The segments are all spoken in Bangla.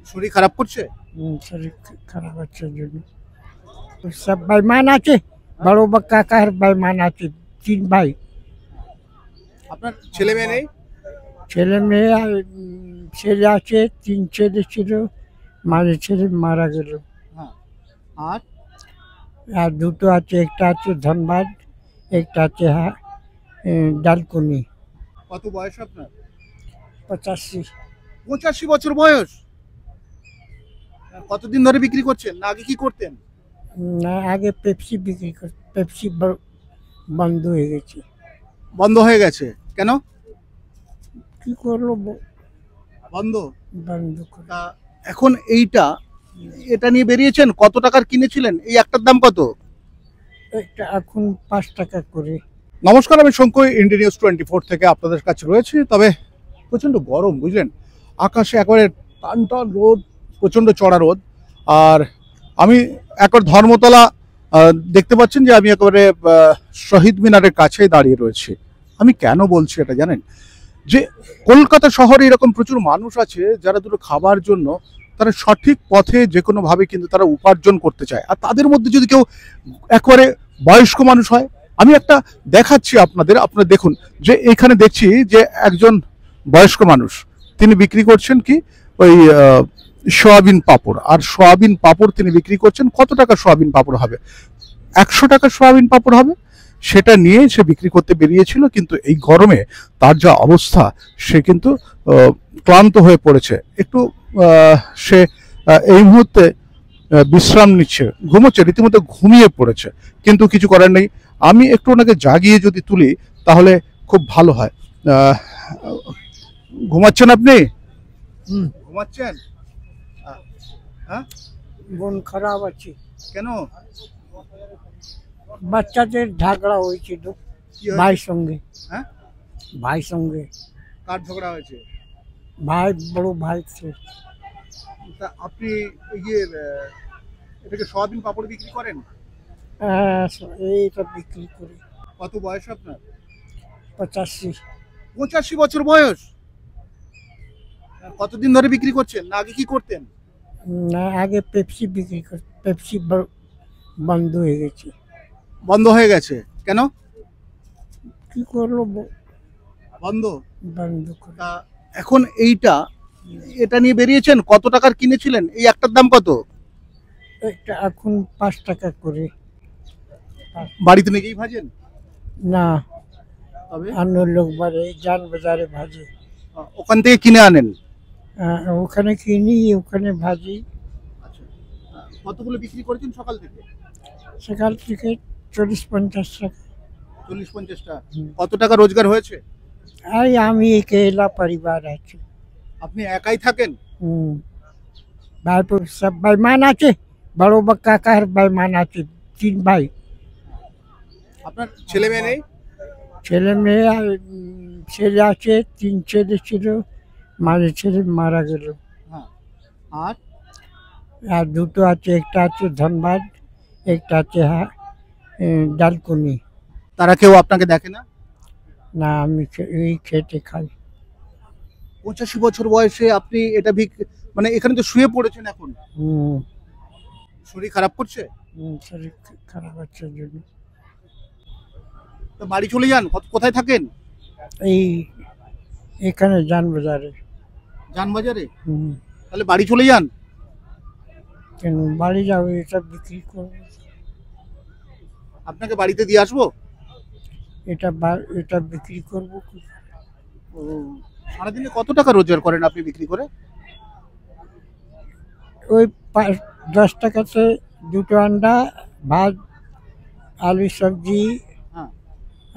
শরীর খারাপ করছে? শরীর খারাপ হচ্ছে জন্য সব বেঈমান আছে। বড় কাকার বেঈমান আছে, 3 ভাই। আপনার ছেলে মেয়ে নেই? ছেলে মেয়ে ছেলে আছে, 3 ছেলে ছিল, মাঝে ছেলে মারা গেল। হ্যাঁ। আর আর দুটো আছে, একটা আছে ধনবাদ, একটা আছে ডালকুনি। কত বয়স আপনার? 85। 85 বছর বয়স। কতদিন ধরে বিক্রি করছেন, না আগে কি করতেন? না, আগে পেপসি বিক্রি করত, পেপসি বন্ধ হয়ে গেছে। বন্ধ হয়ে গেছে কেন? কি করলো, বন্ধ। বন্ধ করে। তা এখন এটা নিয়ে বেরিয়েছেন, কত টাকার কিনেছিলেন? এই একটার দাম কত? একটা এখন 5 টাকা করে। নমস্কার, আমি শঙ্কর, ইন্ডিয়া নিউজ 24 থেকে আপনাদের কাছে রয়েছে। তবে প্রচণ্ড গরম, বুঝলেন, আকাশে একেবারে টান টান রোদ, প্রচণ্ড চড়া রোদ। আর আমি একবার ধর্মতলা দেখতে পাচ্ছেন যে আমি একেবারে শহীদ মিনারের কাছেই দাঁড়িয়ে রয়েছি। আমি কেন বলছি এটা জানেন? যে কলকাতা শহরে এরকম প্রচুর মানুষ আছে যারা দুটো খাবার জন্য তারা সঠিক পথে যে কোনোভাবে কিন্তু তারা উপার্জন করতে চায়। আর তাদের মধ্যে যদি কেউ একেবারে বয়স্ক মানুষ হয়, আমি একটা দেখাচ্ছি আপনাদের, আপনারা দেখুন যে এখানে দেখছি যে একজন বয়স্ক মানুষ, তিনি বিক্রি করছেন কি ওই সয়াবিন পাঁপড়। আর সয়াবিন পাঁপড় তিনি বিক্রি করছেন, কত টাকা সয়াবিন পাঁপড় হবে? 100 টাকা সয়াবিন পাঁপড় হবে। সেটা নিয়ে সে বিক্রি করতে বেরিয়েছিল, কিন্তু এই গরমে তার যা অবস্থা, সে কিন্তু ক্লান্ত হয়ে পড়েছে। একটু সে এই মুহূর্তে বিশ্রাম নিচ্ছে, ঘুমোচ্ছে, রীতিমতো ঘুমিয়ে পড়েছে। কিন্তু কিছু করার নেই, আমি একটু ওনাকে জাগিয়ে যদি তুলি তাহলে খুব ভালো হয়। ঘুমাচ্ছেন আপনি? ঘুমাচ্ছেন? হ্যাঁ, মন খারাপ আছে। কেন? বাচ্চাদের ঝগড়া হয়েছিল কি হয়েছে? ভাই সঙ্গে। হ্যাঁ, ভাই সঙ্গে, কার ঝগড়া হয়েছে? ভাই, বড় ভাই ছিল। তা আপনি এই যে এটাকে সয়াবিন পাঁপড় বিক্রি করেন? হ্যাঁ, এইটা বিক্রি করি। কত বয়স আপনার? 85। 85 বছর বয়স। কতদিন ধরে বিক্রি করছেন, না আগে কি করতেন? না, আগে পেপসি বিক্রি করত, পেপসি বন্ধ হয়ে গেছে। বন্ধ হয়ে গেছে কেন? কি করলো, বন্ধ। বন্ধ করে। তা এখন এটা নিয়ে বেরিয়েছেন, কত টাকার কিনেছিলেন? এই একটার দাম কত? একটা এখন 5 টাকা করে। বাড়িতে নিজেই ভাজেন? না, তবে অন্য লোক বাড়ে, যান বাজারে ভাজে। ওখান থেকে কিনে আনেন? ওখানে কিনি, ওখানে ভাজি। আচ্ছা, কতগুলো বিক্রি করেছেন সকাল থেকে? সকাল থেকে 40-50 টাকা। 40-50টা। কত টাকা রোজগার হয়েছে? আমি একেলা পরিবার আছে। আপনি একাই থাকেন? ভাই সব বেঈমান আছে। বড় কাকার বেঈমান আছে, 3 ভাই। আপনার ছেলে মেয়ে নেই? ছেলে মেয়ে ছেলে আছে, 3 ছেলে ছিল, মাঝে ছেলে মারা গেল। হ্যাঁ। আর আর দুটো আছে, একটা আছে ধনবাদ, একটা আছে ডালকুনি। তারা কেউ আপনাকে দেখে না? না, আমি এই খেতে খাই। 85 বছর বয়সে আপনি এটা মানে এখানে তো শুয়ে পড়েছেন এখন। হুম, শরীর খারাপ করছে? শরীর খারাপ হচ্ছে জন্য। তো বাড়ি চলে যান। কোথায় থাকেন? এই এখানে যানবাজারে। জানবাজারে? হুম। তাহলে বাড়ি চলে যান। কেন বাড়ি যাবো, এটা বিক্রি করবো। আপনাকে বাড়িতে দিয়ে আসবো? এটা বিক্রি করবো। ও, সারাদিনে কত টাকা রোজগার করেন আপনি বিক্রি করে? ওই 10 টাকাতে দুটো আন্ডা, ভাত, আলু সবজি হ্যাঁ,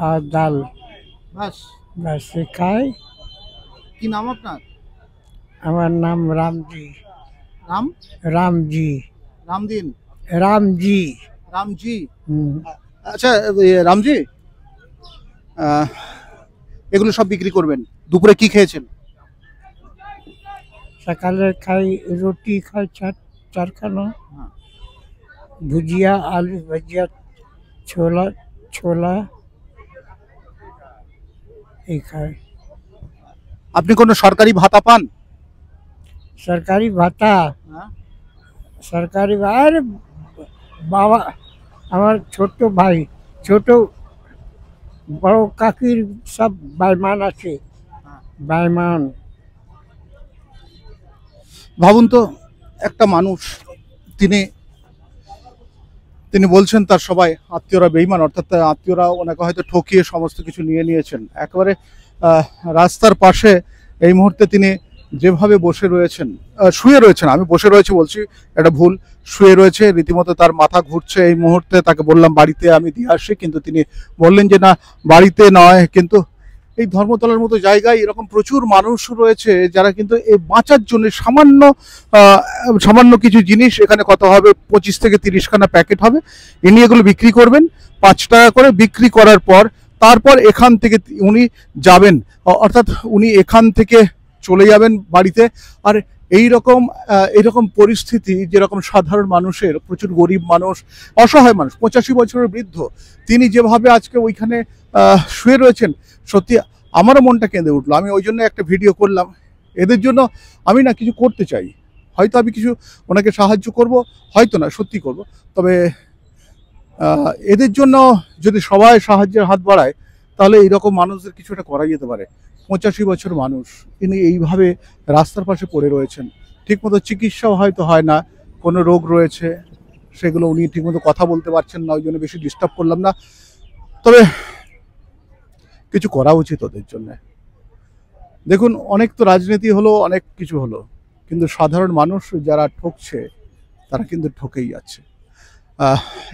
আর ডাল, বাস। ব্যাস খাই। কি নাম আপনার? আমার নাম রামজি। রাম? রামজি। রামদিন? রামজি। রামজি? হুম। আচ্ছা, রামজি, আহ, এগুলো সব বিক্রি করবেন। দুপুরে কি খেয়েছেন? সকালে খাই রুটি, খাই চারখানা, হ্যাঁ। ভুজিয়া, আলু ভুজিয়া, ছোলা ছোলা এই খাই। আপনি কোনো সরকারি ভাতা পান? सरकारी भाता হ্যাঁ सरकारी अरे बाबा আমার ছোট ভাই ছোট বড় কাকির সব বাইমান আছে বাইমান ভাবুন তো একটা মানুষ তিনি তিনি বলছেন তার সবাই আত্মীয়রা বেঈমান, অর্থাৎ তার আত্মীয়রা ওনাকে হয়তো ঠকিয়ে সমস্ত কিছু নিয়ে নিয়েছেন। একেবারে রাস্তার পাশে এই মুহূর্তে তিনি যেভাবে বসে রয়েছেন, শুয়ে রয়েছেন, আমি বসে রয়েছে বলছি এটা ভুল, শুয়ে রয়েছে, রীতিমতো তার মাথা ঘুরছে। এই মুহূর্তে তাকে বললাম বাড়িতে আমি দিয়ে আসি, কিন্তু তিনি বললেন যে না বাড়িতে নয়। কিন্তু এই ধর্মতলার মতো জায়গায় এরকম প্রচুর মানুষ রয়েছে যারা কিন্তু এই বাঁচার জন্য সামান্য সামান্য কিছু জিনিস, এখানে কত হবে 25 থেকে 30 খানা প্যাকেট হবে, ইনি এগুলো বিক্রি করবেন 5 টাকা করে। বিক্রি করার পর তারপর এখান থেকে উনি যাবেন, অর্থাৎ উনি এখান থেকে চলে যাবেন বাড়িতে। আর এইরকম পরিস্থিতি, যেরকম সাধারণ মানুষের, প্রচুর গরিব মানুষ, অসহায় মানুষ, 85 বছরের বৃদ্ধ, তিনি যেভাবে আজকে ওইখানে শুয়ে রয়েছেন, সত্যি আমারও মনটা কেঁদে উঠলো। আমি ওই জন্য একটা ভিডিও করলাম। এদের জন্য আমি না কিছু করতে চাই, হয়তো আমি কিছু ওনাকে সাহায্য করব, হয়তো না সত্যি করব। তবে এদের জন্য যদি সবাই সাহায্যের হাত বাড়ায় তাহলে এইরকম মানুষদের কিছু একটা করা যেতে পারে। 85 বছর মানুষ, তিনি এইভাবে রাস্তার পাশে পড়ে রয়েছেন, ঠিকমতো চিকিৎসাও হয়তো হয় না, কোনো রোগ রয়েছে সেগুলো উনি ঠিকমতো কথা বলতে পারছেন না, ওই জন্য বেশি ডিস্টার্ব করলাম না। তবে কিছু করা উচিত ওদের জন্য। দেখুন, অনেক তো রাজনীতি হলো, অনেক কিছু হলো, কিন্তু সাধারণ মানুষ যারা ঠকছে তারা কিন্তু ঠকেই যাচ্ছে।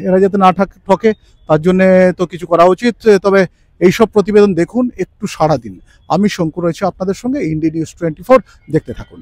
এরা যাতে না ঠকে তার জন্যে তো কিছু করা উচিত। তবে এইসব প্রতিবেদন দেখুন, একটু সাড়া দিন। আমি শঙ্কু রয়েছে আপনাদের সঙ্গে, ইন্ডিয়া নিউজ 24 দেখতে থাকুন।